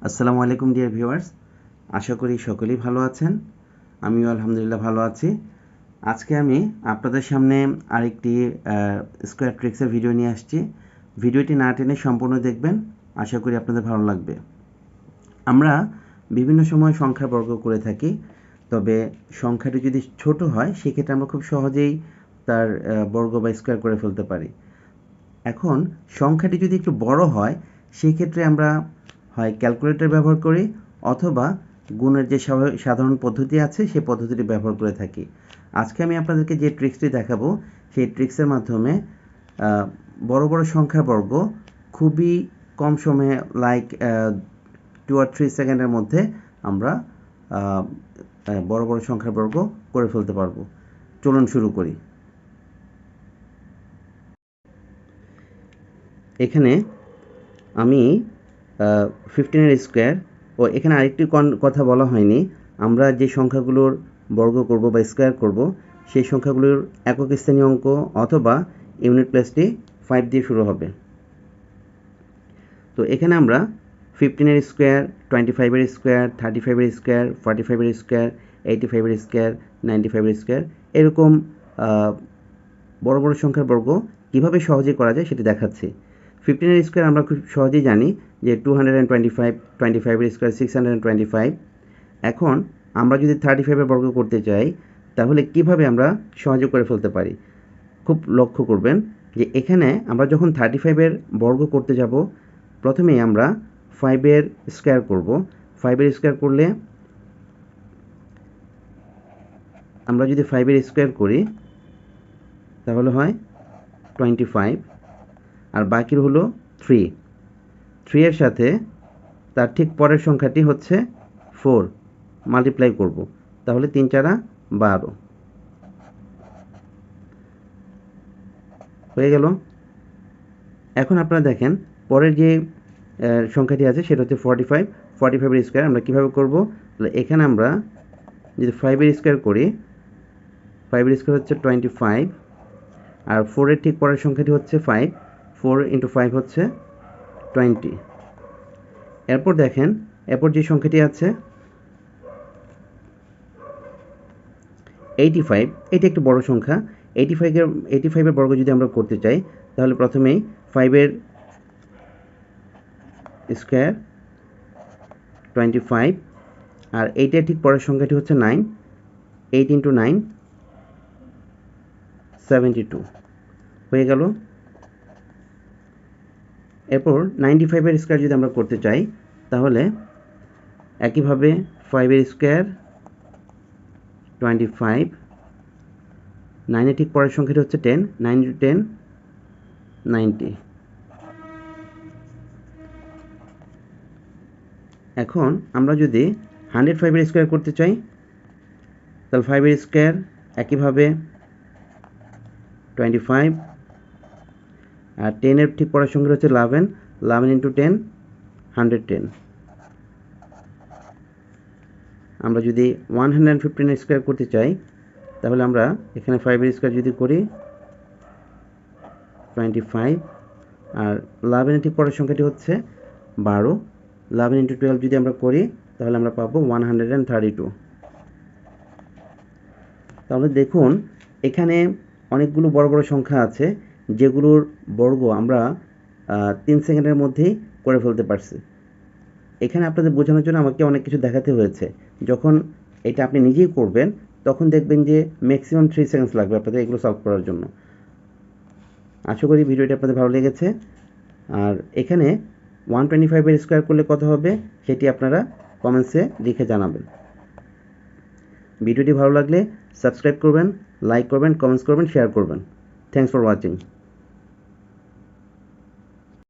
আসসালামু আলাইকুম dear viewers, আশা করি সকলেই ভালো আছেন। আমিও আলহামদুলিল্লাহ ভালো আছি। আজকে আমি আপনাদের সামনে আরেকটি স্কোয়ার ট্রিক্সের ভিডিও নিয়ে আসছি। ভিডিওটি না টেনে সম্পূর্ণ দেখবেন, আশা করি আপনাদের ভালো লাগবে। আমরা বিভিন্ন সময় সংখ্যার বর্গ করে থাকি, তবে সংখ্যাটি যদি ছোট হয় সেক্ষেত্রে আমরা খুব সহজেই তার বর্গ বা স্কোয়ার করে ফেলতে পারি। এখন সংখ্যাটি যদি একটু বড় হয় সেক্ষেত্রে আমরা হয় ক্যালকুলেটর ব্যবহার করি অথবা গুণের যে সাধারণ পদ্ধতি আছে সেই পদ্ধতিটি ব্যবহার করে থাকি। আজকে আমি আপনাদেরকে যে ট্রিক্সটি দেখাবো সেই ট্রিক্সের মাধ্যমে বড় বড় সংখ্যার বর্গ খুবই কম সময়ে লাইক 2 or 3 সেকেন্ডের মধ্যে আমরা বড় বড় সংখ্যার বর্গ করে ফেলতে পারবো। চলুন শুরু করি। এখানে আমি 15 স্কোয়ার ও এখানে আরেকটি কথা বলা হয়নি, আমরা যে সংখ্যাগুলোর বর্গ করব বা স্কোয়ার করব সেই সংখ্যাগুলোর একক স্থানীয় অঙ্ক অথবা ইউনিট প্লেসটি 5 দিয়ে শুরু হবে। তো এখানে আমরা 15 square, 25 square, 35 square, 45 square, 85 square, 95 square এরকম বড় বড় সংখ্যার বর্গ কীভাবে সহজে করা যায় সেটি দেখাচ্ছি। 15 স্কোয়ার আমরা খুব সহজেই জানি যে 225, 25 স্কোয়ার 625। এখন আমরা যদি 35 বর্গ করতে চাই তাহলে কিভাবে আমরা সহজে করে ফেলতে পারি, খুব লক্ষ্য করবেন যে এখানে আমরা যখন 35 বর্গ করতে যাব প্রথমেই আমরা 5 স্কোয়ার করব। 5 স্কোয়ার করলে আমরা যদি 5 স্কোয়ার করি তাহলে হয় 25 আর বাকির হলো 3 এর সাথে তার ঠিক পরের সংখ্যাটি হচ্ছে 4 মাল্টিপ্লাই করব, তাহলে 3 4 12 হয়ে গেল। এখন আপনারা দেখেন পরের যে সংখ্যাটি আছে সেটা হচ্ছে 45 স্কোয়ার আমরা কীভাবে করব, তাহলে এখানে আমরা যদি 5 স্কোয়ার করি 5 স্কোয়ার হচ্ছে 25 আর 4 ঠিক পরের সংখ্যাটি হচ্ছে 5, 4 × 5 হচ্ছে 20। এরপর দেখেন এরপর যে সংখ্যাটি আছে 85, এটি একটি বড় সংখ্যা। 85 বর্গ যদি আমরা করতে চাই তাহলে প্রথমেই 5 স্কোয়ার 25 আর 8 ঠিক পরের সংখ্যাটি হচ্ছে 9, 8 × 9 72 হয়ে গেল। এরপর 95 স্কোয়ার যদি আমরা করতে চাই তাহলে একইভাবে 5 স্কোয়ার 25, 9 ঠিক পরের সংখ্যাটি হচ্ছে 10, 9 × 10 90। এখন আমরা যদি 105 স্কোয়ার করতে চাই তাহলে 5 স্কোয়ার একইভাবে 25 আর 10 ঠিক পরের সংখ্যা হচ্ছে 11, 11 × 10 110। আমরা যদি 115 স্কোয়ার করতে চাই তাহলে আমরা এখানে 5 স্কোয়ার যদি করি 25 আর 11 ঠিক পরের সংখ্যাটি হচ্ছে 12, 11 × 12 যদি আমরা করি তাহলে আমরা পাবো 132। তাহলে দেখুন এখানে অনেকগুলো বড় বড় সংখ্যা আছে যেগুলোর বর্গ আমরা 3 সেকেন্ডের মধ্যেই করে ফেলতে পারছি। এখানে আপনাদের বোঝানোর জন্য আমাকে অনেক কিছু দেখাতে হয়েছে। যখন এটা আপনি নিজেই করবেন তখন দেখবেন যে ম্যাক্সিমাম 3 সেকেন্ডস লাগবে আপনাদের এগুলো সলভ করার জন্য। আশা করি ভিডিওটি আপনাদের ভালো লেগেছে। আর এখানে 125 স্কোয়ার করলে কত হবে সেটি আপনারা কমেন্টসে লিখে জানাবেন। ভিডিওটি ভালো লাগলে সাবস্ক্রাইব করবেন, লাইক করবেন, কমেন্টস করবেন, শেয়ার করবেন। Thanks for watching.